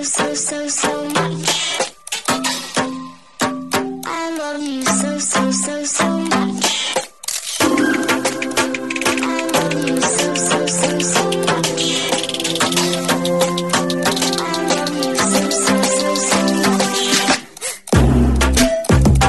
so much. I love you so much. I love you so much. I love you so much.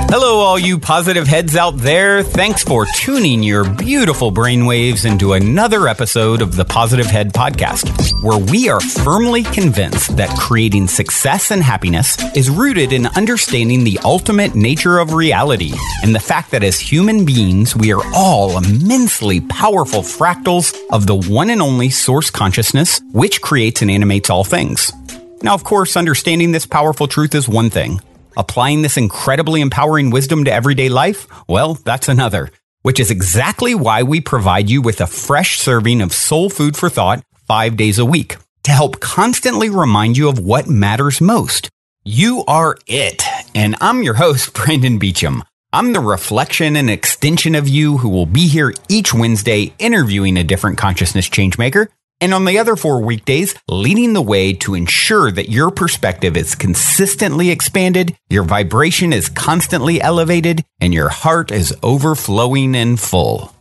Hello, all you positive heads out there. Thanks for tuning your beautiful brainwaves into another episode of the Positive Head Podcast, where we are firmly convinced that creating success and happiness is rooted in understanding the ultimate nature of reality and the fact that as human beings, we are all immensely powerful fractals of the one and only source consciousness, which creates and animates all things. Now, of course, understanding this powerful truth is one thing. Applying this incredibly empowering wisdom to everyday life? Well, that's another, which is exactly why we provide you with a fresh serving of soul food for thought 5 days a week to help constantly remind you of what matters most. You are it. And I'm your host, Brandon Beecham. I'm the reflection and extension of you who will be here each Wednesday interviewing a different consciousness changemaker. And on the other 4 weekdays, leading the way to ensure that your perspective is consistently expanded, your vibration is constantly elevated, and your heart is overflowing and full.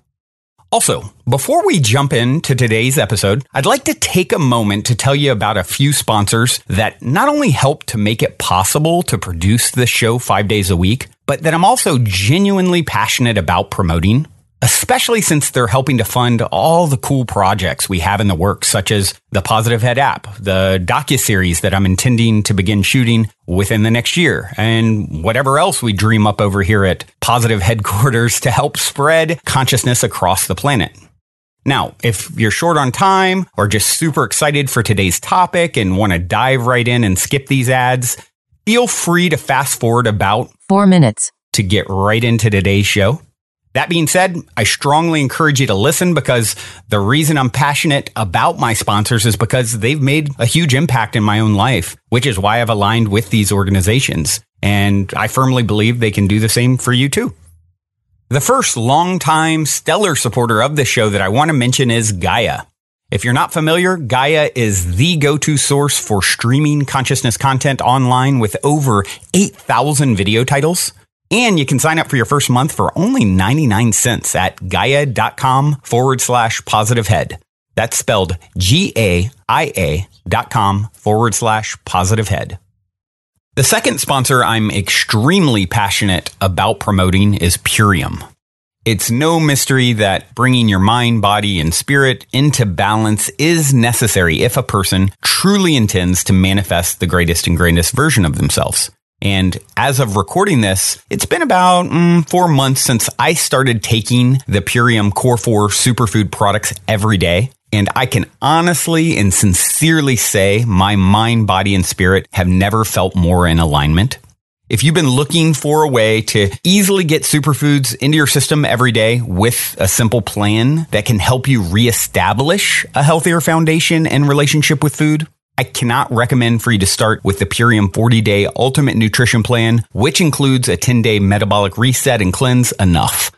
Also, before we jump into today's episode, I'd like to take a moment to tell you about a few sponsors that not only help to make it possible to produce this show 5 days a week, but that I'm also genuinely passionate about promoting, especially since they're helping to fund all the cool projects we have in the works, such as the Positive Head app, the docuseries that I'm intending to begin shooting within the next year, and whatever else we dream up over here at Positive Headquarters to help spread consciousness across the planet. Now, if you're short on time or just super excited for today's topic and want to dive right in and skip these ads, feel free to fast forward about 4 minutes to get right into today's show. That being said, I strongly encourage you to listen because the reason I'm passionate about my sponsors is because they've made a huge impact in my own life, which is why I've aligned with these organizations. And I firmly believe they can do the same for you too. The first longtime stellar supporter of the show that I want to mention is Gaia. If you're not familiar, Gaia is the go-to source for streaming consciousness content online with over 8,000 video titles. And you can sign up for your first month for only 99 cents at gaia.com/positivehead. That's spelled GAIA.com/positivehead. The second sponsor I'm extremely passionate about promoting is Purium. It's no mystery that bringing your mind, body, and spirit into balance is necessary if a person truly intends to manifest the greatest and greatest version of themselves. And as of recording this, it's been about 4 months since I started taking the Purium Core 4 superfood products every day. And I can honestly and sincerely say my mind, body, and spirit have never felt more in alignment. If you've been looking for a way to easily get superfoods into your system every day with a simple plan that can help you reestablish a healthier foundation and relationship with food, I cannot recommend for you to start with the Purium 40-Day Ultimate Nutrition Plan, which includes a 10-day metabolic reset and cleanse enough.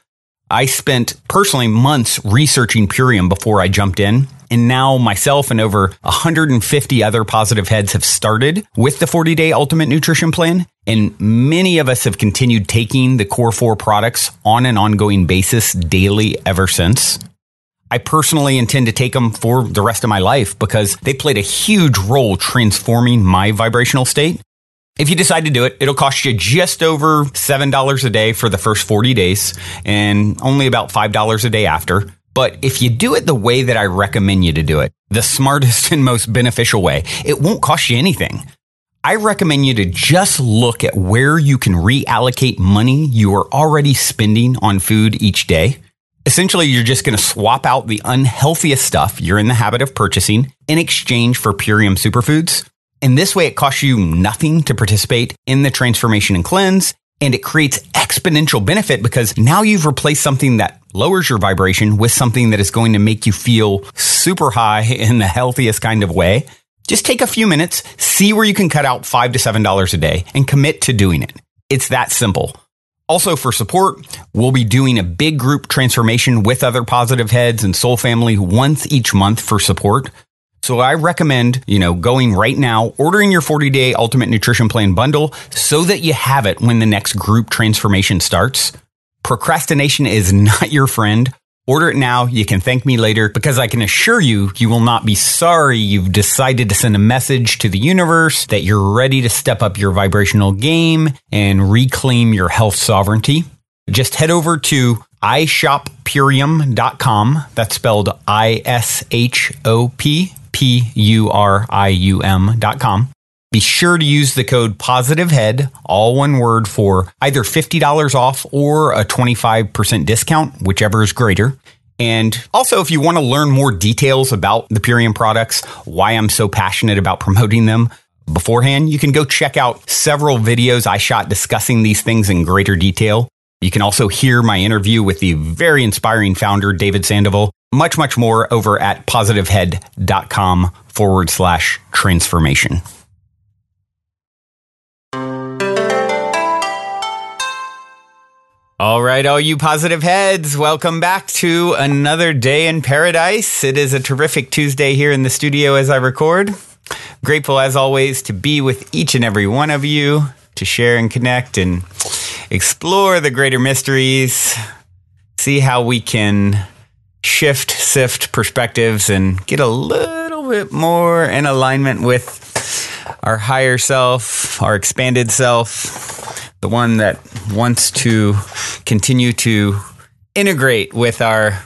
I spent personally months researching Purium before I jumped in, and now myself and over 150 other positive heads have started with the 40-Day Ultimate Nutrition Plan, and many of us have continued taking the Core 4 products on an ongoing basis daily ever since. I personally intend to take them for the rest of my life because they played a huge role transforming my vibrational state. If you decide to do it, it'll cost you just over $7 a day for the first 40 days and only about $5 a day after. But if you do it the way that I recommend you to do it, the smartest and most beneficial way, it won't cost you anything. I recommend you to just look at where you can reallocate money you are already spending on food each day. Essentially, you're just going to swap out the unhealthiest stuff you're in the habit of purchasing in exchange for Purium superfoods. And this way, it costs you nothing to participate in the transformation and cleanse. And it creates exponential benefit because now you've replaced something that lowers your vibration with something that is going to make you feel super high in the healthiest kind of way. Just take a few minutes, see where you can cut out $5 to $7 a day and commit to doing it. It's that simple. Also, for support, we'll be doing a big group transformation with other positive heads and soul family once each month for support. So I recommend, going right now, ordering your 40-day Ultimate Nutrition Plan bundle so that you have it when the next group transformation starts. Procrastination is not your friend. Order it now. You can thank me later, because I can assure you, you will not be sorry you've decided to send a message to the universe that you're ready to step up your vibrational game and reclaim your health sovereignty. Just head over to ishoppurium.com. That's spelled ISHOPPURIUM.com. Be sure to use the code POSITIVEHEAD, all one word, for either $50 off or a 25% discount, whichever is greater. And also, if you want to learn more details about the Purium products, why I'm so passionate about promoting them beforehand, you can go check out several videos I shot discussing these things in greater detail. You can also hear my interview with the very inspiring founder, David Sandoval. Much, much more over at positivehead.com/transformation. All right, all you positive heads, welcome back to another day in paradise. It is a terrific Tuesday here in the studio as I record. Grateful as always to be with each and every one of you, to share and connect and explore the greater mysteries, see how we can sift perspectives and get a little bit more in alignment with our higher self, our expanded self, the one that wants to continue to integrate with our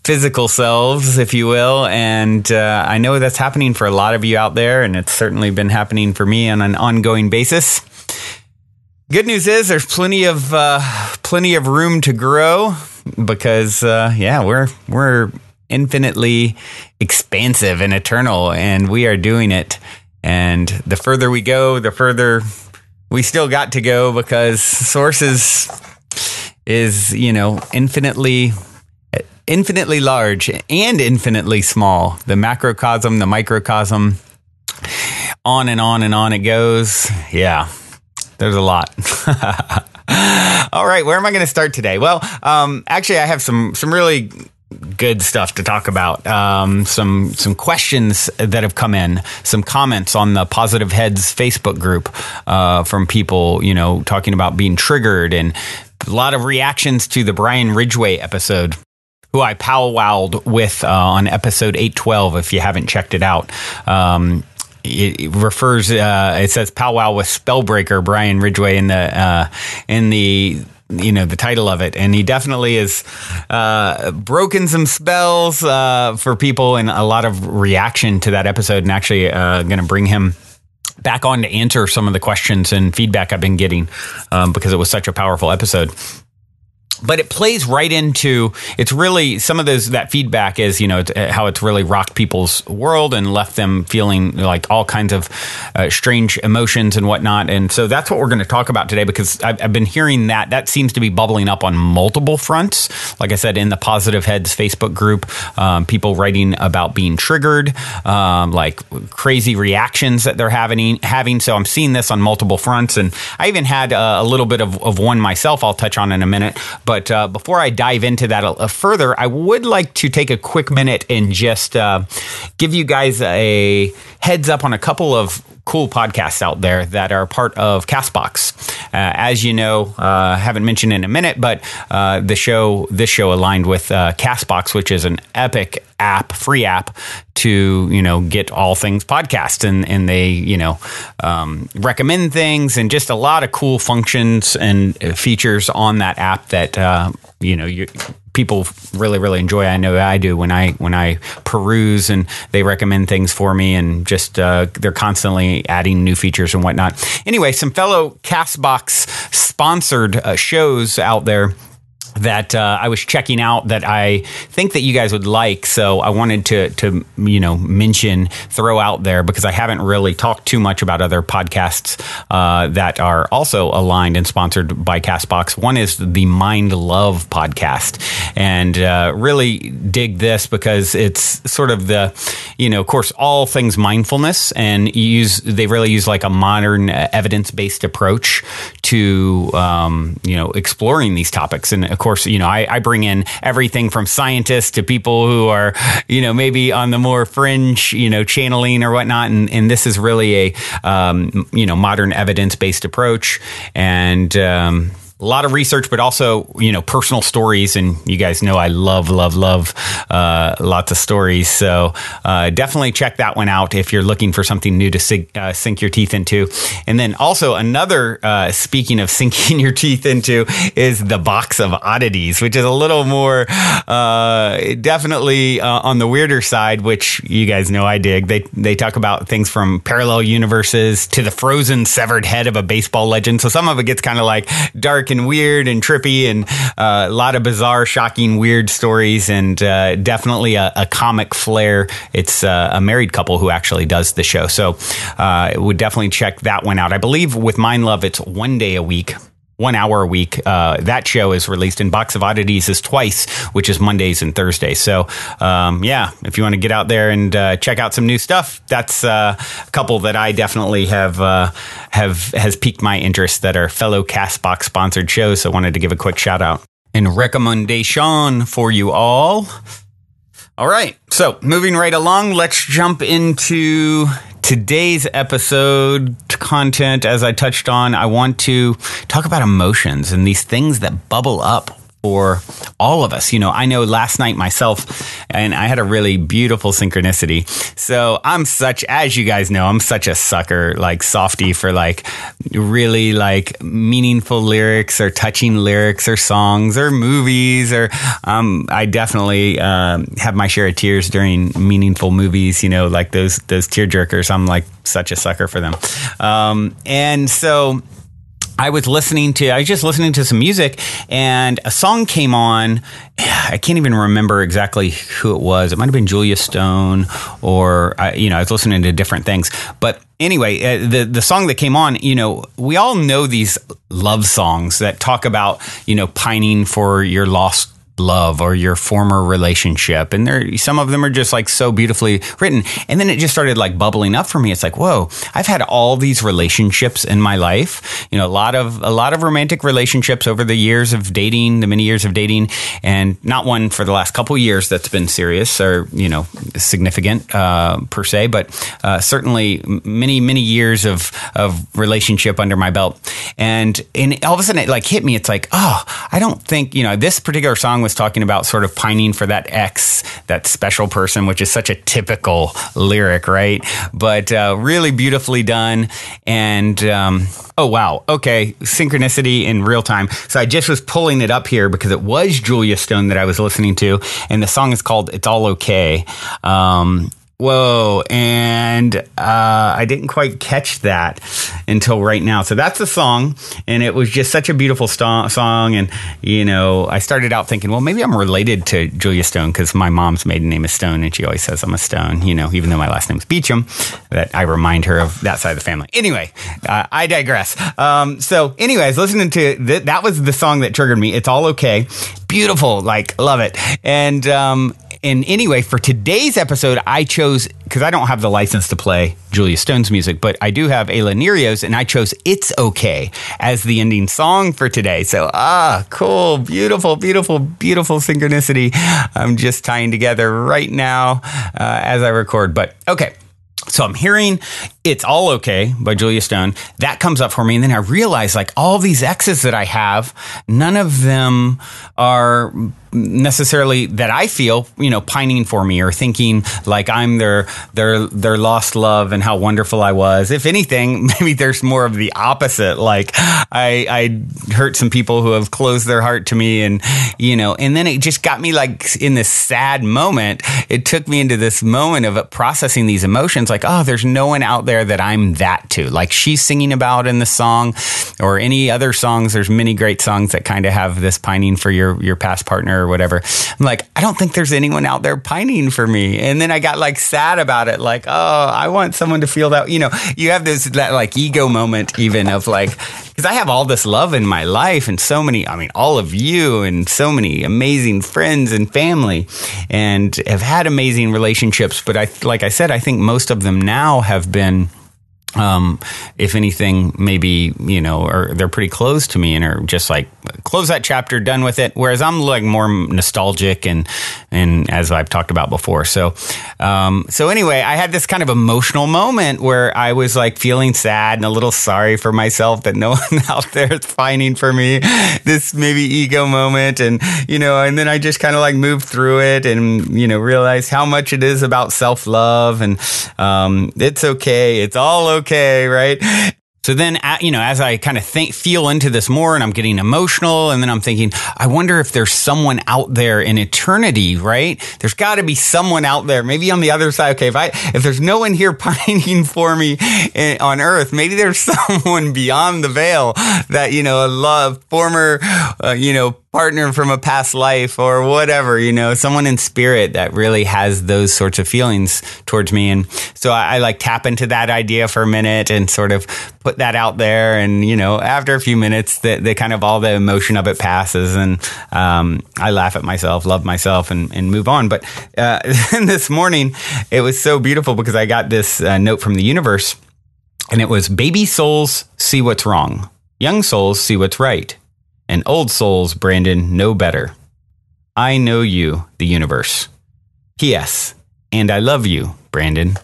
physical selves, if you will. And I know that's happening for a lot of you out there, and it's certainly been happening for me on an ongoing basis. Good news is there's plenty of room to grow, because we're infinitely expansive and eternal, and we are doing it. And the further we go, the further we still got to go, because Source is infinitely large and infinitely small. The macrocosm, the microcosm, on and on and on it goes. Yeah, there's a lot. All right, where am I going to start today? Well, actually, I have some really good stuff to talk about. Some questions that have come in, some comments on the Positive Heads Facebook group from people, talking about being triggered, and a lot of reactions to the Brian Ridgway episode, who I powwowed with on episode 812, if you haven't checked it out. It refers, it says powwow with Spellbreaker, Brian Ridgway, in the title of it. And he definitely has broken some spells for people, and a lot of reaction to that episode, and actually going to bring him back on to answer some of the questions and feedback I've been getting because it was such a powerful episode. But it plays right into, it's really, some of that feedback is, how it's really rocked people's world and left them feeling like all kinds of strange emotions and whatnot. And so that's what we're going to talk about today, because I've been hearing that seems to be bubbling up on multiple fronts. Like I said, in the Positive Heads Facebook group, people writing about being triggered, like crazy reactions that they're having. So I'm seeing this on multiple fronts. And I even had a little bit of one myself I'll touch on in a minute. But before I dive into that further, I would like to take a quick minute and just give you guys a heads up on a couple of cool podcasts out there that are part of Castbox. As you know, haven't mentioned in a minute, but this show aligned with Castbox, which is an epic app, free app to, get all things podcast. And they, recommend things, and just a lot of cool functions and features on that app that, people really, really enjoy. I know I do when I peruse, and they recommend things for me, and just they're constantly adding new features and whatnot. Anyway, some fellow Castbox sponsored shows out there that I was checking out that I think that you guys would like. So I wanted to throw out there, because I haven't really talked too much about other podcasts that are also aligned and sponsored by Castbox. One is the Mind Love podcast, and really dig this because it's sort of the, of course, all things mindfulness, and they really use like a modern evidence-based approach to, exploring these topics. And of course, I bring in everything from scientists to people who are, maybe on the more fringe, channeling or whatnot. And this is really a, modern evidence-based approach. And, a lot of research, but also, personal stories. And you guys know I love lots of stories. So definitely check that one out if you're looking for something new to sink your teeth into. And then also another, speaking of sinking your teeth into, is the Box of Oddities, which is a little more definitely on the weirder side, which you guys know I dig. They talk about things from parallel universes to the frozen severed head of a baseball legend. So some of it gets kind of like dark and weird and trippy, and a lot of bizarre, shocking, weird stories, and definitely a comic flair. It's a married couple who actually does the show, so would definitely check that one out. I believe with Mind Love, it's 1 day a week. 1 hour a week. That show is released, and Box of Oddities is twice, which is Mondays and Thursdays. So, if you want to get out there and check out some new stuff, that's a couple that I definitely has piqued my interest that are fellow CastBox sponsored shows. So, I wanted to give a quick shout out and recommendation for you all. All right. So, moving right along, let's jump into today's episode content. As I touched on, I want to talk about emotions and these things that bubble up for all of us. I know last night myself, and I had a really beautiful synchronicity. So I'm as you guys know, I'm such a sucker, like softy for like really like meaningful lyrics or touching lyrics or songs or movies, or I definitely have my share of tears during meaningful movies, like those tearjerkers. I'm like such a sucker for them. And so I was just listening to some music, and a song came on. I can't even remember exactly who it was. It might have been Julia Stone, or I was listening to different things. But anyway, the song that came on, we all know these love songs that talk about, pining for your lost love or your former relationship, and some of them are just like so beautifully written. And then it just started like bubbling up for me. It's like, whoa, I've had all these relationships in my life, a lot of romantic relationships over the years of dating, the many years of dating, and not one for the last couple years that's been serious or significant per se, but certainly many years of relationship under my belt. And all of a sudden it like hit me. It's like, oh, I don't think this particular song was talking about sort of pining for that ex, that special person, which is such a typical lyric, right? But really beautifully done. And oh, wow. Okay. Synchronicity in real time. So I just was pulling it up here because it was Julia Stone that I was listening to. And the song is called It's All Okay. Whoa. And I didn't quite catch that until right now. So that's the song. And it was just such a beautiful song. And, I started out thinking, well, maybe I'm related to Julia Stone because my mom's maiden name is Stone. And she always says I'm a Stone, even though my last name's Beecham, that I remind her of that side of the family. Anyway, I digress. So anyway, I was listening to that was the song that triggered me. It's All Okay. Beautiful. Like, love it. And anyway, for today's episode, I chose, because I don't have the license to play Julia Stone's music, but I do have Ayla Nerio's, and I chose It's Okay as the ending song for today. So, cool, beautiful, beautiful, beautiful synchronicity. I'm just tying together right now as I record, but okay. So I'm hearing It's All Okay by Julia Stone. That comes up for me. And then I realize like all these exes that I have, none of them are necessarily that I feel, pining for me or thinking like I'm their lost love and how wonderful I was. If anything, maybe there's more of the opposite. Like I hurt some people who have closed their heart to me, and then it just got me like in this sad moment. It took me into this moment of processing these emotions. Like, oh, there's no one out there that I'm that to. Like she's singing about in the song or any other songs. There's many great songs that kind of have this pining for your past partner or whatever. I'm like, I don't think there's anyone out there pining for me. And then I got like sad about it. Like, oh, I want someone to feel that, you have that like ego moment even of like, because I have all this love in my life and so many, all of you and so many amazing friends and family and have had amazing relationships. But like I said, I think most of them now have been If anything, maybe, or they're pretty close to me and are just like, close that chapter, done with it. Whereas I'm like more nostalgic and as I've talked about before. So anyway, I had this kind of emotional moment where I was like feeling sad and a little sorry for myself that no one out there is finding for me, this maybe ego moment. And then I just kind of like moved through it and, realized how much it is about self-love and, it's okay. It's all okay, right? So then, as I kind of feel into this more and I'm getting emotional, and then I'm thinking, I wonder if there's someone out there in eternity, right? There's got to be someone out there, maybe on the other side. Okay, if there's no one here pining for me on earth, maybe there's someone beyond the veil that, a love, former, partner from a past life or whatever, someone in spirit that really has those sorts of feelings towards me. And so I like tap into that idea for a minute and sort of put that out there. And, after a few minutes, the kind of all the emotion of it passes. And I laugh at myself, love myself and move on. But this morning, it was so beautiful because I got this note from the universe, and it was, baby souls see what's wrong. Young souls see what's right. And old souls, Brandon, know better. I know you, the universe. P.S. And I love you, Brandon.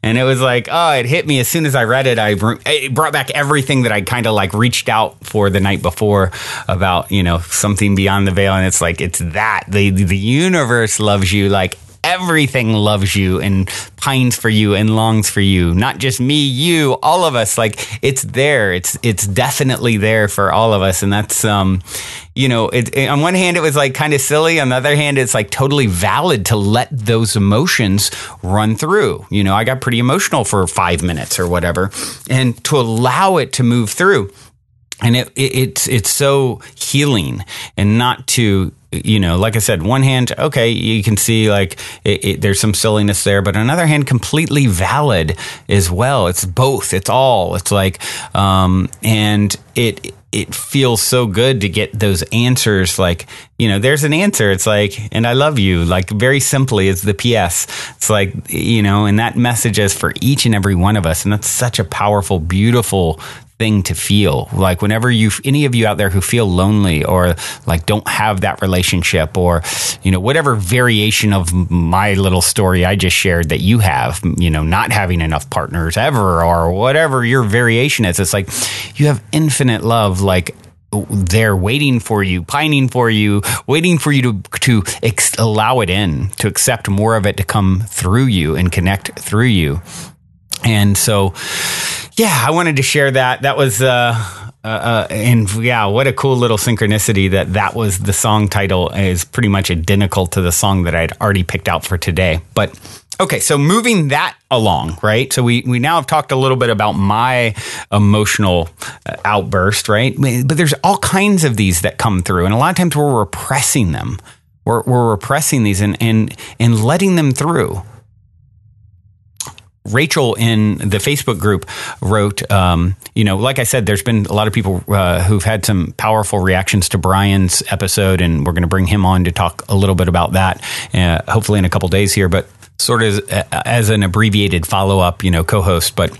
And it was like, it hit me as soon as I read it. It brought back everything that I kind of like reached out for the night before about, something beyond the veil. And it's like, it's that the universe loves you. Like everything loves you and pines for you and longs for you. Not just me, you, all of us. Like it's there. It's definitely there for all of us. And that's, on one hand, it was like kind of silly. On the other hand, it's like totally valid to let those emotions run through. I got pretty emotional for 5 minutes or whatever, and to allow it to move through. And it's so healing, and not to, like I said, one hand, okay, you can see like there's some silliness there, but on the other hand, completely valid as well. It's both. It's all. It's like, and it feels so good to get those answers. Like, there's an answer. It's like, and I love you. Like very simply is the PS. It's like, and that message is for each and every one of us. And that's such a powerful, beautiful thing to feel. Like whenever any of you out there who feel lonely or like don't have that relationship, or whatever variation of my little story I just shared that you have, not having enough partners ever, or whatever your variation is, it's like you have infinite love, like they're waiting for you, pining for you, waiting for you to allow it in, to accept more of it to come through you and connect through you. And so I wanted to share that. That was, what a cool little synchronicity that was the song title is pretty much identical to the song that I'd already picked out for today. But okay, so moving that along, right? So we now have talked a little bit about my emotional outburst, right? But there's all kinds of these that come through, and a lot of times we're repressing them. We're repressing these and letting them through. Rachel in the Facebook group wrote, like I said, there's been a lot of people who've had some powerful reactions to Brian's episode, and we're going to bring him on to talk a little bit about that, hopefully in a couple days here, but sort of as an abbreviated follow-up, co-host. But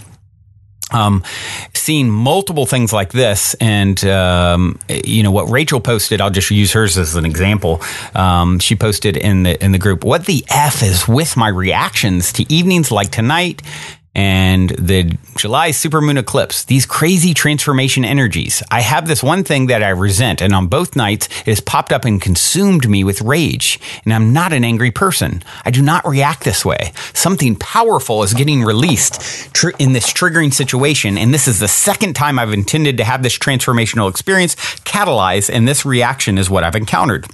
seeing multiple things like this, and what Rachel posted, I'll just use hers as an example. She posted in the group, "What the F is with my reactions to evenings like tonight and the July supermoon eclipse, these crazy transformation energies? I have this one thing that I resent, and on both nights it has popped up and consumed me with rage. And I'm not an angry person. I do not react this way. Something powerful is getting released in this triggering situation, and this is the second time I've intended to have this transformational experience catalyze, and this reaction is what I've encountered.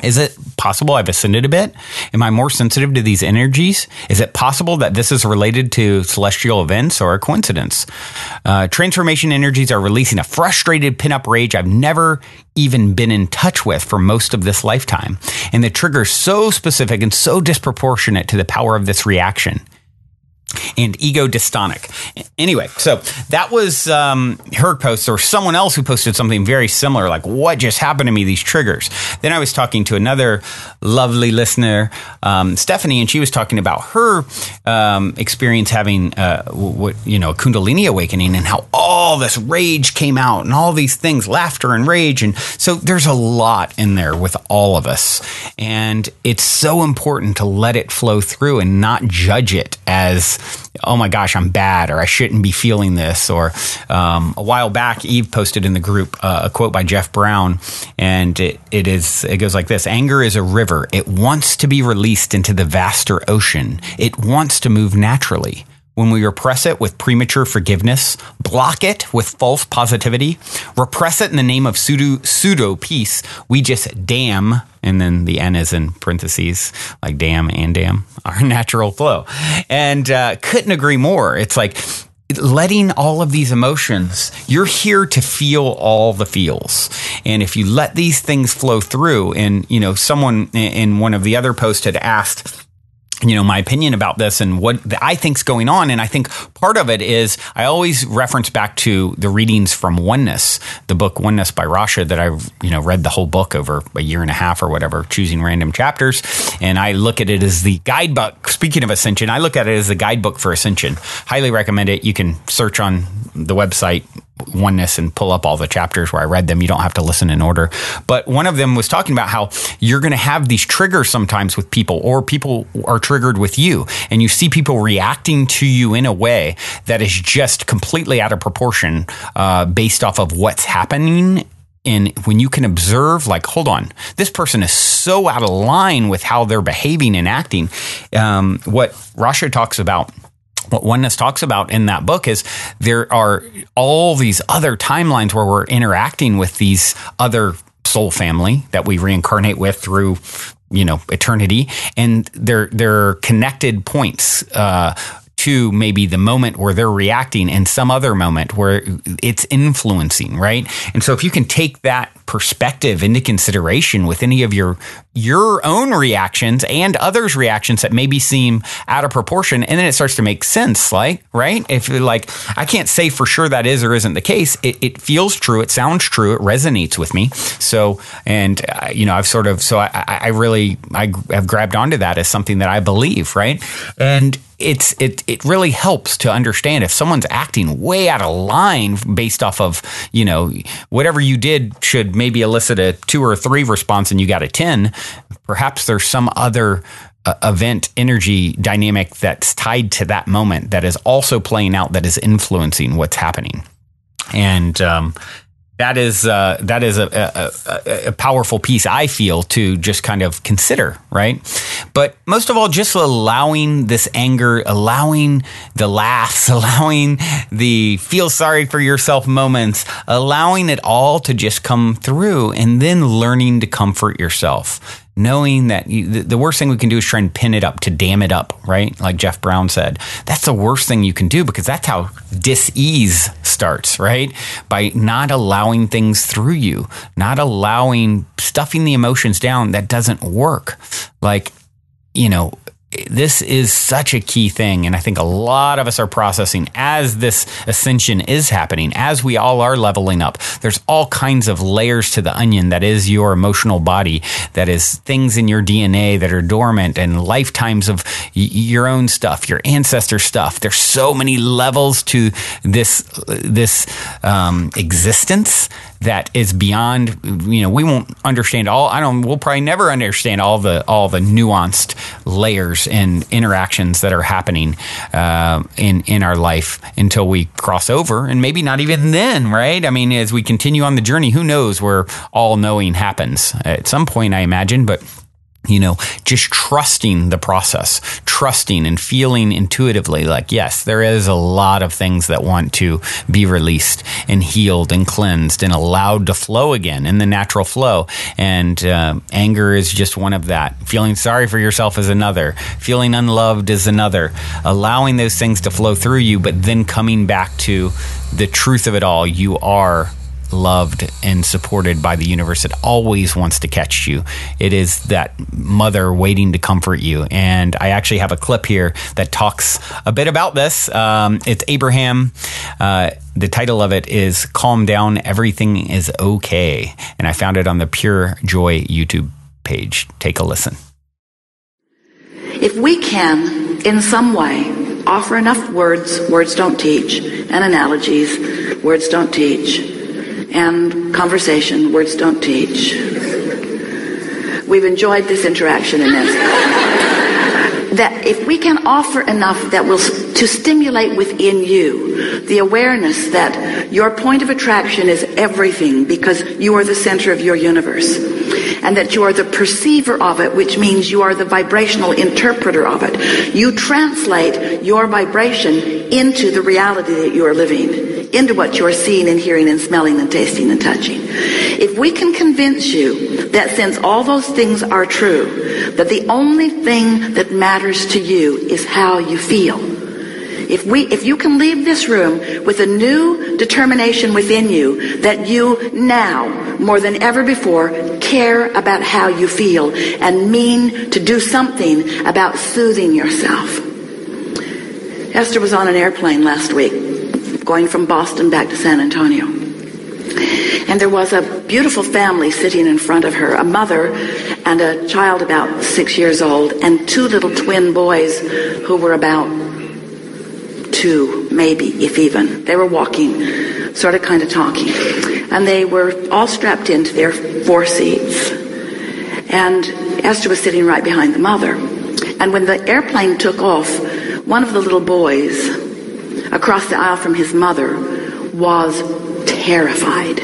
Is it possible I've ascended a bit? Am I more sensitive to these energies? Is it possible that this is related to celestial events or a coincidence? Transformation energies are releasing a frustrated pin-up rage I've never even been in touch with for most of this lifetime. And the trigger is so specific and so disproportionate to the power of this reaction. and ego dystonic. Anyway, so that was her post, or someone else who posted something very similar, like, what just happened to me, these triggers. Then I was talking to another lovely listener, Stephanie, and she was talking about her experience having a Kundalini awakening, and how all this rage came out and all these things, laughter and rage. And so there's a lot in there with all of us. And it's so important to let it flow through and not judge it as, oh my gosh, I'm bad, or I shouldn't be feeling this. Or a while back, Eve posted in the group a quote by Jeff Brown, and it goes like this: anger is a river. It wants to be released into the vaster ocean. It wants to move naturally. When we repress it with premature forgiveness, block it with false positivity, repress it in the name of pseudo peace, we just damn, and then the N is in parentheses, like damn and damn, our natural flow. And couldn't agree more. It's like letting all of these emotions, you're here to feel all the feels. And if you let these things flow through, and, someone in one of the other posts had asked, my opinion about this and what I think's going on. And I think part of it is I always reference back to the readings from Oneness, the book Oneness by Rasha that I've, read the whole book over a year and a half or whatever, choosing random chapters. And I look at it as the guidebook. Speaking of ascension, I look at it as the guidebook for ascension. Highly recommend it. You can search on the website Oneness and pull up all the chapters where I read them. You don't have to listen in order. But one of them was talking about how you're going to have these triggers sometimes with people, or people are triggered with you, and you see people reacting to you in a way that is just completely out of proportion based off of what's happening. And when you can observe, like, hold on, this person is so out of line with how they're behaving and acting. What Rasha talks about, what Oneness talks about in that book, is there are all these other timelines where we're interacting with these other soul family that we reincarnate with through, eternity. And they're connected points to maybe the moment where they're reacting and some other moment where it's influencing, right? And so if you can take that perspective into consideration with any of your own reactions and others' reactions that maybe seem out of proportion, and then it starts to make sense, like, right? If I can't say for sure that is or isn't the case. It feels true. It sounds true. It resonates with me. So, and I've sort of, so I have grabbed onto that as something that I believe, right? And it really helps to understand if someone's acting way out of line based off of, whatever you did should maybe elicit a 2 or 3 response and you got a 10. Perhaps there's some other event energy dynamic that's tied to that moment that is also playing out, that is influencing what's happening. And that is a powerful piece, I feel, to just kind of consider, right? But most of all, just allowing this anger, allowing the laughs, allowing the feel sorry for yourself moments, allowing it all to just come through, and then learning to comfort yourself. Knowing that the worst thing we can do is try and pin it up, to dam it up, right? Like Jeff Brown said, that's the worst thing you can do, because that's how dis-ease starts, right? By not allowing things through you, not stuffing the emotions down. That doesn't work. Like, this is such a key thing. And I think a lot of us are processing as this ascension is happening, as we all are leveling up. There's all kinds of layers to the onion that is your emotional body, that is things in your DNA that are dormant, and lifetimes of your own stuff, your ancestor stuff. There's so many levels to this existence that is beyond, we won't understand we'll probably never understand all the nuanced layers and interactions that are happening in our life until we cross over, and maybe not even then, right? I mean, as we continue on the journey, who knows where all knowing happens at some point, I imagine, but just trusting the process, trusting and feeling intuitively like, yes, there is a lot of things that want to be released and healed and cleansed and allowed to flow again in the natural flow. And anger is just one of that. Feeling sorry for yourself is another. Feeling unloved is another. Allowing those things to flow through you, but then coming back to the truth of it all. You are loved and supported by the universe. It always wants to catch you. It is that mother waiting to comfort you. And I actually have a clip here that talks a bit about this. It's Abraham. The title of it is Calm Down, Everything is Okay. And I found it on the Pure Joy YouTube page. Take a listen. If we can, in some way, offer enough words don't teach, and analogies, words don't teach, and conversation, words don't teach. We've enjoyed this interaction in this. That if we can offer enough that will to stimulate within you the awareness that your point of attraction is everything because you are the center of your universe, and that you are the perceiver of it, which means you are the vibrational interpreter of it. You translate your vibration into the reality that you are living, into what you are seeing and hearing and smelling and tasting and touching. If we can convince you that since all those things are true, that the only thing that matters to you is how you feel. If you can leave this room with a new determination within you that you now, more than ever before, care about how you feel and mean to do something about soothing yourself. Esther was on an airplane last week, going from Boston back to San Antonio. And there was a beautiful family sitting in front of her, a mother and a child about 6 years old, and two little twin boys who were about 2, maybe, if even. They were walking, sort of kind of talking. And they were all strapped into their 4 seats. And Esther was sitting right behind the mother. And when the airplane took off, one of the little boys, across the aisle from his mother, was terrified.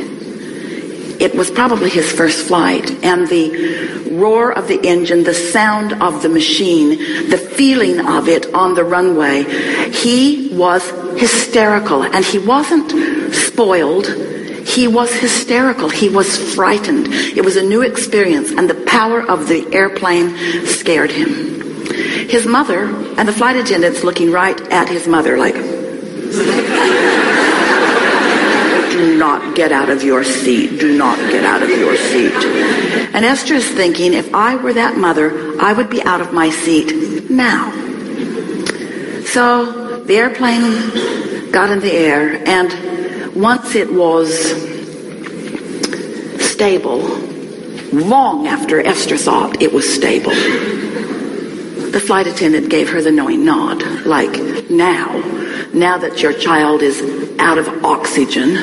It was probably his first flight, and the roar of the engine, the sound of the machine, the feeling of it on the runway, he was hysterical. And he wasn't spoiled. He was hysterical. He was frightened. It was a new experience, and the power of the airplane scared him. His mother and the flight attendants looking right at his mother like, do not get out of your seat. Do not get out of your seat. And Esther is thinking, if I were that mother, I would be out of my seat now. So the airplane got in the air, and once it was stable, long after Esther thought it was stable, the flight attendant gave her the knowing nod, like, now that your child is out of oxygen.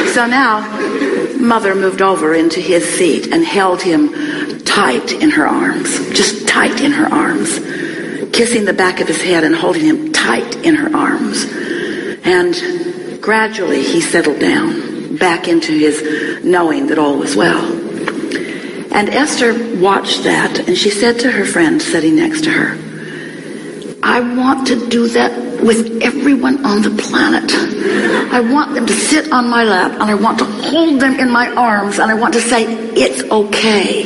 So now, mother moved over into his seat and held him tight in her arms, just tight in her arms, kissing the back of his head and holding him tight in her arms. And gradually he settled down back into his knowing that all was well. And Esther watched that, and she said to her friend sitting next to her, I want to do that with everyone on the planet. I want them to sit on my lap, and I want to hold them in my arms, and I want to say, it's okay.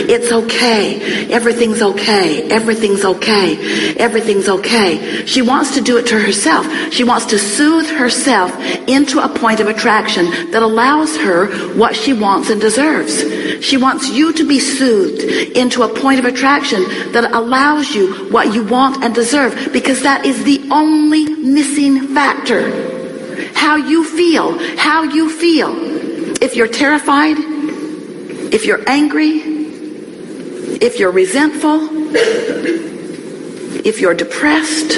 It's okay. Everything's okay. Everything's okay. Everything's okay. She wants to do it to herself. She wants to soothe herself into a point of attraction that allows her what she wants and deserves. She wants you to be soothed into a point of attraction that allows you what you want and deserve, because that is the only missing factor. How you feel. How you feel. If you're terrified, if you're angry, if you're resentful, if you're depressed,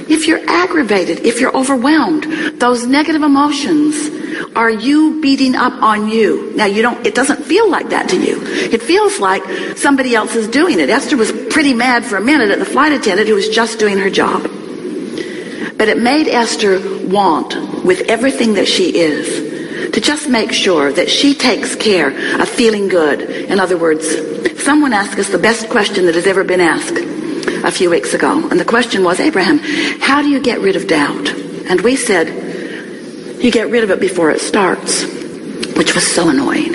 if you're aggravated, if you're overwhelmed, those negative emotions are you beating up on you. Now it doesn't feel like that to you. It feels like somebody else is doing it. Esther was pretty mad for a minute at the flight attendant who was just doing her job. But it made Esther want, with everything that she is, to just make sure that she takes care of feeling good. In other words, someone asked us the best question that has ever been asked a few weeks ago. And the question was, Abraham, how do you get rid of doubt? And we said, you get rid of it before it starts, which was so annoying.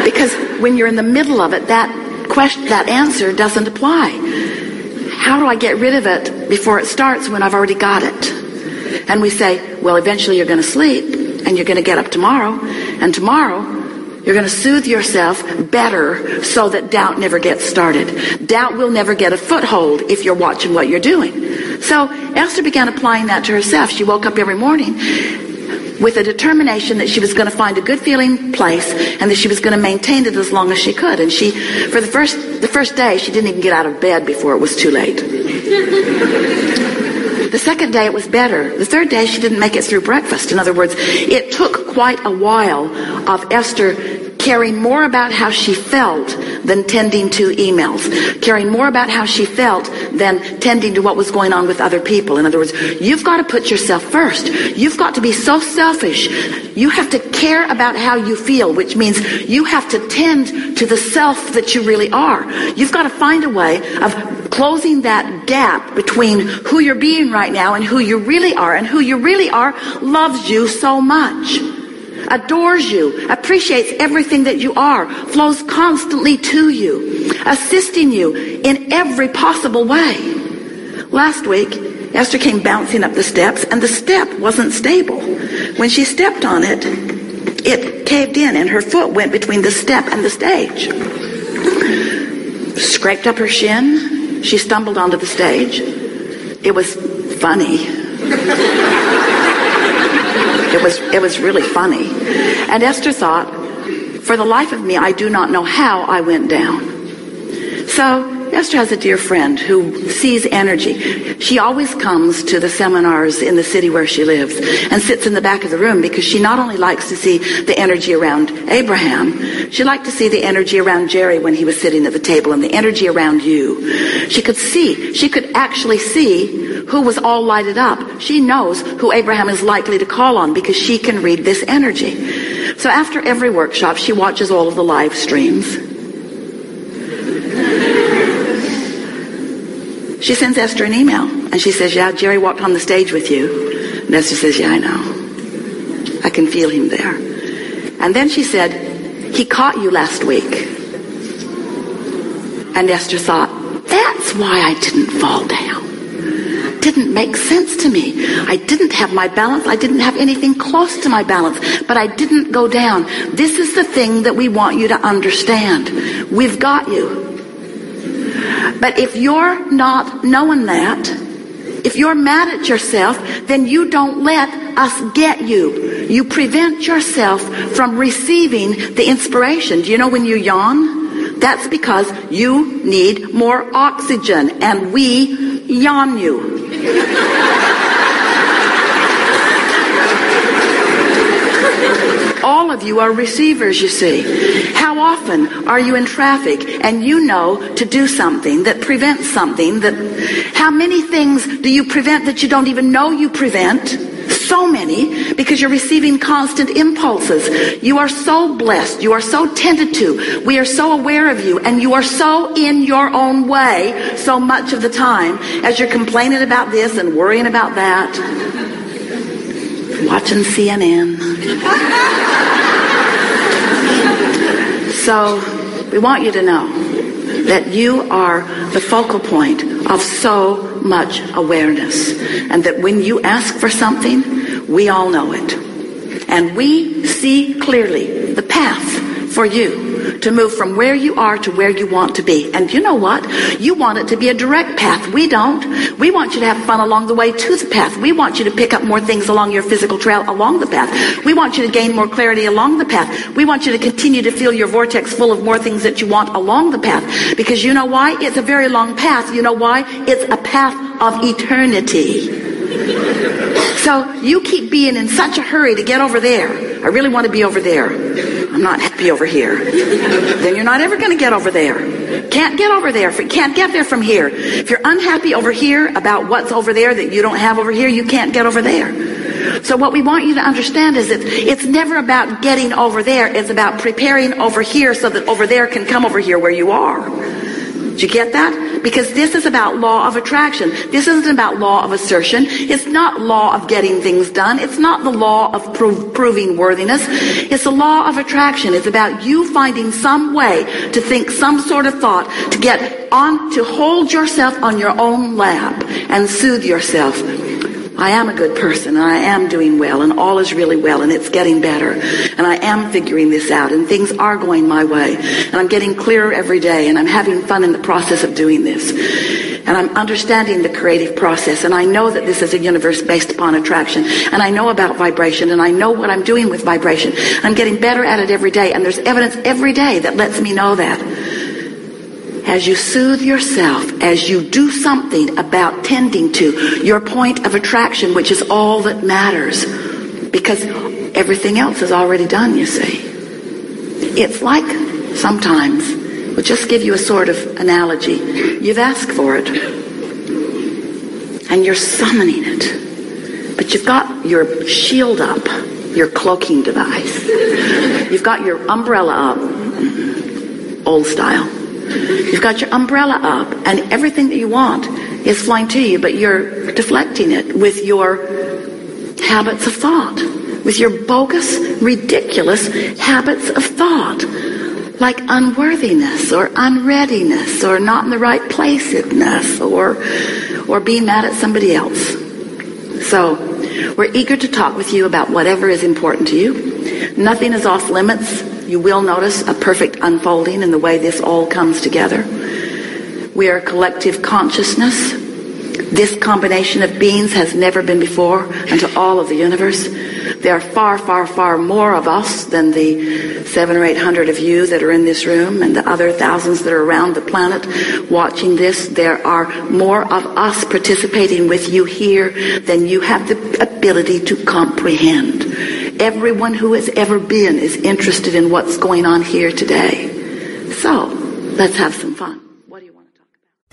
Because when you're in the middle of it, that answer doesn't apply. How do I get rid of it before it starts when I've already got it? And we say, well, eventually you're going to sleep and you're going to get up tomorrow, and tomorrow you're going to soothe yourself better so that doubt never gets started. Doubt will never get a foothold if you're watching what you're doing. So Esther began applying that to herself. She woke up every morning with a determination that she was going to find a good feeling place and that she was going to maintain it as long as she could. And she, for the first day, she didn't even get out of bed before it was too late. The second day it was better. The third day she didn't make it through breakfast. In other words, it took quite a while of Esther caring more about how she felt than tending to emails, caring more about how she felt than tending to what was going on with other people. In other words, you've got to put yourself first. You've got to be so selfish. You have to care about how you feel, which means you have to tend to the self that you really are. You've got to find a way of closing that gap between who you're being right now and who you really are. And who you really are loves you so much, adores you, appreciates everything that you are, flows constantly to you, assisting you in every possible way. Last week, Esther came bouncing up the steps, and the step wasn't stable. When she stepped on it, it caved in, and her foot went between the step and the stage. Scraped up her shin. She stumbled onto the stage. It was funny. It was really funny. And Esther thought, for the life of me, I do not know how I went down. So Esther has a dear friend who sees energy. She always comes to the seminars in the city where she lives and sits in the back of the room because she not only likes to see the energy around Abraham, she liked to see the energy around Jerry when he was sitting at the table and the energy around you. She could actually see who was all lighted up. She knows who Abraham is likely to call on because she can read this energy. So after every workshop, she watches all of the live streams. She sends Esther an email, and she says, yeah, Jerry walked on the stage with you. And Esther says, yeah, I know. I can feel him there. And then she said, he caught you last week. And Esther thought, that's why I didn't fall down. Didn't make sense to me. I didn't have my balance. I didn't have anything close to my balance, but I didn't go down. This is the thing that we want you to understand. We've got you. But if you're not knowing that, if you're mad at yourself, then you don't let us get you. You prevent yourself from receiving the inspiration. Do you know when you yawn? That's because you need more oxygen, and we yawn you. All of you are receivers, you see. How often are you in traffic and you know to do something that prevents something how many things do you prevent that you don't even know you prevent? So many, because you're receiving constant impulses. You are so blessed. You are so tended to. We are so aware of you, and you are so in your own way so much of the time as you're complaining about this and worrying about that, watching CNN. So we want you to know that you are the focal point of so much awareness, and that when you ask for something, we all know it. And we see clearly the path for you to move from where you are to where you want to be. And you know what? You want it to be a direct path. We don't. We want you to have fun along the way to the path. We want you to pick up more things along your physical trail along the path. We want you to gain more clarity along the path. We want you to continue to feel your vortex full of more things that you want along the path. Because you know why? It's a very long path. You know why? It's a path of eternity. So you keep being in such a hurry to get over there. I really want to be over there. I'm not happy over here. Then you're not ever going to get over there. Can't get over there. Can't get there from here. If you're unhappy over here about what's over there that you don't have over here, you can't get over there. So what we want you to understand is that it's never about getting over there. It's about preparing over here so that over there can come over here where you are. Did you get that? Because this is about law of attraction. This isn't about law of assertion. It's not law of getting things done. It's not the law of proving worthiness. It's the law of attraction. It's about you finding some way to think some sort of thought, to get on, to hold yourself on your own lap and soothe yourself. I am a good person, and I am doing well, and all is really well, and it's getting better, and I am figuring this out, and things are going my way, and I'm getting clearer every day, and I'm having fun in the process of doing this, and I'm understanding the creative process, and I know that this is a universe based upon attraction, and I know about vibration, and I know what I'm doing with vibration. I'm getting better at it every day, and there's evidence every day that lets me know that. As you soothe yourself, as you do something about tending to your point of attraction, which is all that matters, because everything else is already done, you see. It's like sometimes, we'll just give you a sort of analogy. You've asked for it, and you're summoning it, but you've got your shield up, your cloaking device. You've got your umbrella up, old style. You've got your umbrella up, and everything that you want is flying to you, but you're deflecting it with your habits of thought, with your bogus, ridiculous habits of thought, like unworthiness or unreadiness or not in the right placeness or being mad at somebody else. So we're eager to talk with you about whatever is important to you. Nothing is off limits. You will notice a perfect unfolding in the way this all comes together. We are collective consciousness. This combination of beings has never been before unto all of the universe. There are far, far, far more of us than the 700 or 800 of you that are in this room and the other thousands that are around the planet watching this. There are more of us participating with you here than you have the ability to comprehend. Everyone who has ever been is interested in what's going on here today. So, let's have some fun. What do you want to talk about?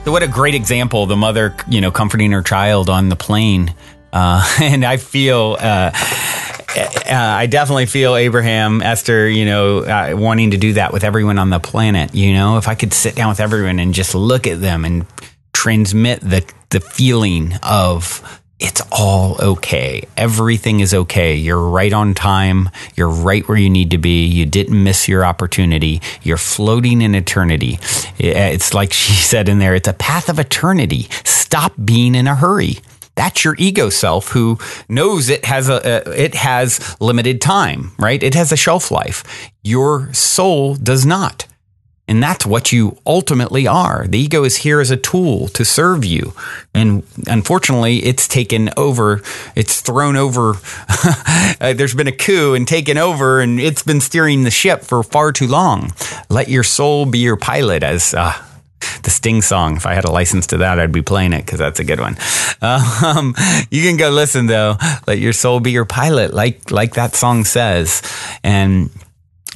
So what a great example, the mother, comforting her child on the plane. And I feel, I definitely feel Abraham, Esther, wanting to do that with everyone on the planet. If I could sit down with everyone and just look at them and transmit the feeling of, it's all okay. Everything is okay. You're right on time. You're right where you need to be. You didn't miss your opportunity. You're floating in eternity. It's like she said in there, it's a path of eternity. Stop being in a hurry. That's your ego self who knows it has limited time, right? It has a shelf life. Your soul does not. And that's what you ultimately are. The ego is here as a tool to serve you. And unfortunately, it's taken over. It's thrown over. There's been a coup and taken over, and it's been steering the ship for far too long. Let your soul be your pilot, as the Sting song. If I had a license to that, I'd be playing it because that's a good one. You can go listen, though. Let your soul be your pilot, like that song says. And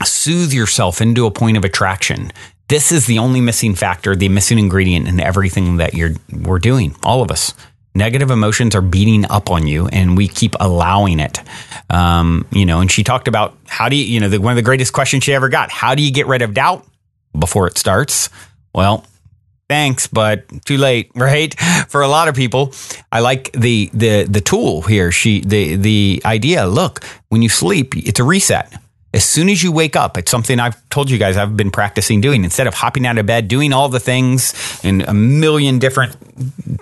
soothe yourself into a point of attraction. This is the only missing factor, the missing ingredient in everything that we're doing. All of us. Negative emotions are beating up on you, and we keep allowing it. And she talked about how do you, one of the greatest questions she ever got. How do you get rid of doubt before it starts? Well, thanks, but too late, right? For a lot of people, I like the tool here. The idea. Look, when you sleep, it's a reset. As soon as you wake up, it's something I've told you guys I've been practicing doing. Instead of hopping out of bed, doing all the things and a million different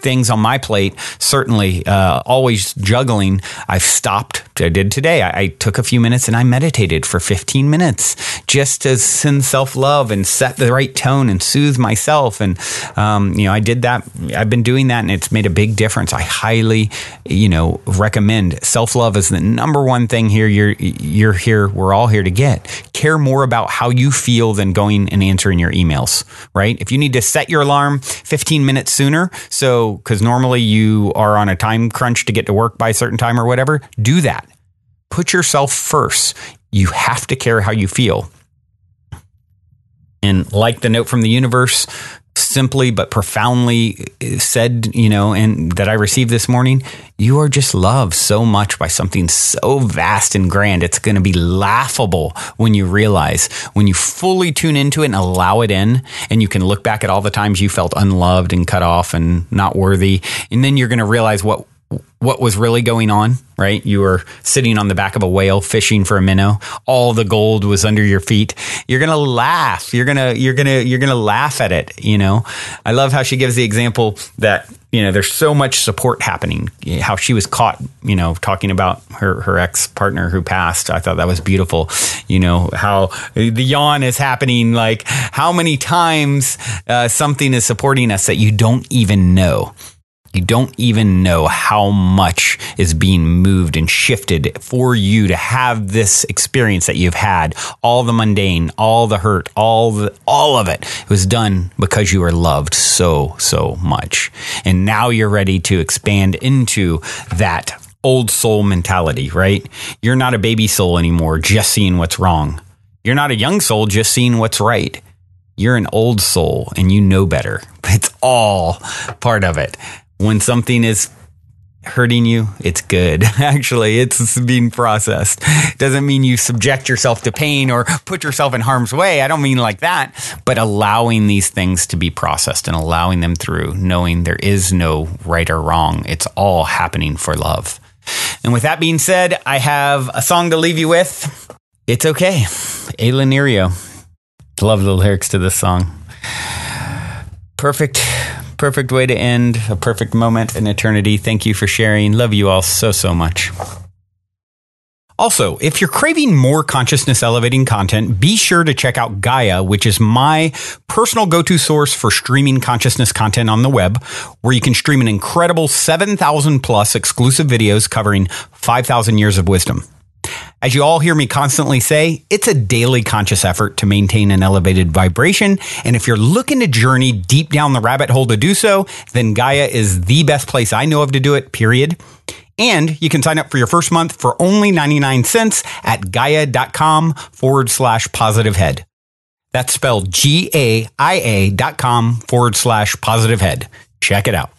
things on my plate, certainly always juggling, I've stopped. I did today. I took a few minutes and I meditated for 15 minutes just to send self-love and set the right tone and soothe myself. And, I did that. I've been doing that, and it's made a big difference. I highly, recommend. Self-love is the number one thing here. You're here. We're all here to get. Care more about how you feel than going and answering your emails, right? If you need to set your alarm 15 minutes sooner, because normally you are on a time crunch to get to work by a certain time or whatever, do that. Put yourself first. You have to care how you feel. And like the note from the universe, simply but profoundly said, and that I received this morning, you are just loved so much by something so vast and grand. It's going to be laughable when you realize, when you fully tune into it and allow it in, and you can look back at all the times you felt unloved and cut off and not worthy. And then you're going to realize what what was really going on, right? You were sitting on the back of a whale fishing for a minnow. All the gold was under your feet. You're going to laugh. You're going to laugh at it. I love how she gives the example that, there's so much support happening, how she was caught, talking about her ex-partner who passed. I thought that was beautiful. How the yawn is happening, like how many times something is supporting us that you don't even know. You don't even know how much is being moved and shifted for you to have this experience that you've had. All the mundane, all the hurt, all of it was done because you were loved so much. And now you're ready to expand into that old soul mentality, right? You're not a baby soul anymore, just seeing what's wrong. You're not a young soul, just seeing what's right. You're an old soul and you know better. It's all part of it. When something is hurting you, it's good. Actually, it's being processed. It doesn't mean you subject yourself to pain or put yourself in harm's way. I don't mean like that, but allowing these things to be processed and allowing them through, knowing there is no right or wrong. It's all happening for love. And with that being said, I have a song to leave you with. It's okay. Ayla Nerio. Love the lyrics to this song. Perfect way to end, a perfect moment in eternity. Thank you for sharing. Love you all so much. Also, if you're craving more consciousness elevating content, be sure to check out Gaia, which is my personal go-to source for streaming consciousness content on the web, where you can stream an incredible 7,000 plus exclusive videos covering 5,000 years of wisdom. As you all hear me constantly say, it's a daily conscious effort to maintain an elevated vibration. And if you're looking to journey deep down the rabbit hole to do so, then Gaia is the best place I know of to do it, period. And you can sign up for your first month for only 99 cents at gaia.com/positivehead. That's spelled GAIA.com/positivehead. Check it out.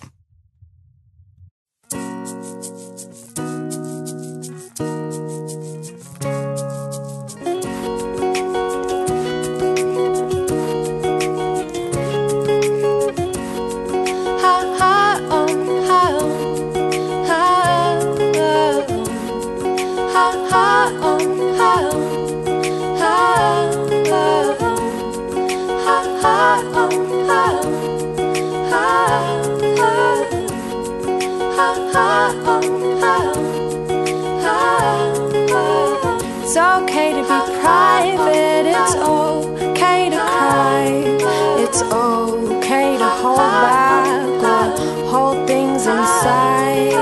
It's okay to be private, it's okay to cry, it's okay to hold back or hold things inside.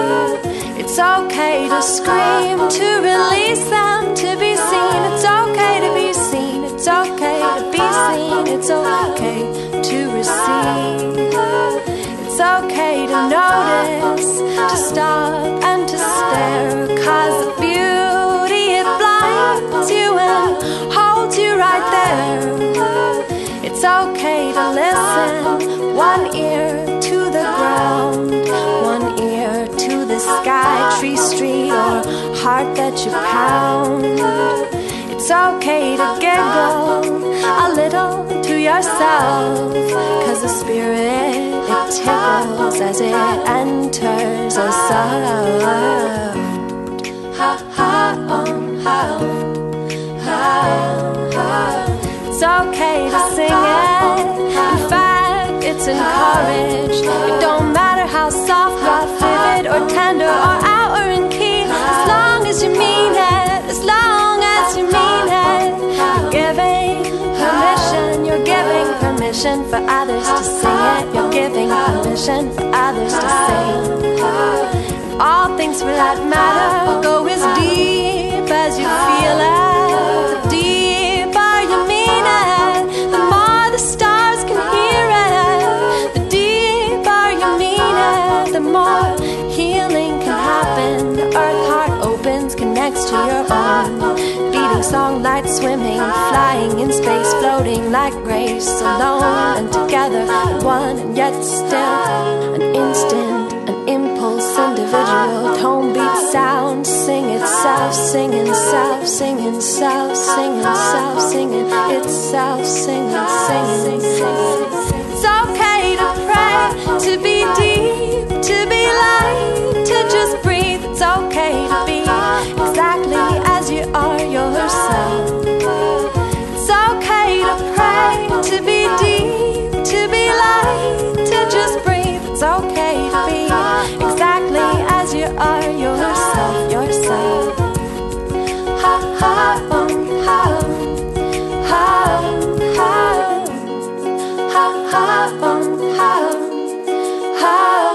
It's okay to scream, to release them, to be seen. It's okay to be seen, it's okay to be seen. It's okay to receive. It's okay to notice, to stop and to stare, 'cause the beauty, it blinds you and holds you right there. It's okay to listen, one ear to the ground, one ear to the sky, tree, street, or heart that you pound. It's okay to giggle a little to yourself, 'cause the spirit, it tickles as it enters a sound. Ha ha ha ha ha. It's okay to sing it. In fact, it's encouraged. It don't matter how soft or vivid or tender or out or in key, as long as you mean it, as long as you mean it. You're giving permission, you're giving permission for others to sing it. You're giving permission for others to sing. And all things for that matter go as deep as you feel it. The deeper you mean it, the more the stars can hear it. The deeper you mean it, the more healing can happen. The earth heart opens, connects to your own. Beating song, light swimming, flying in space, floating like grace, alone and together, one and yet still. An instant, an impulse, individual, tone, beat, sound, sing itself, singing self, singing self, singing self, singing itself, singing, singing, singing. It's okay to pray, to be deep, to be light, to just are yourself, yourself. Ha ha ha ha ha ha ha ha ha.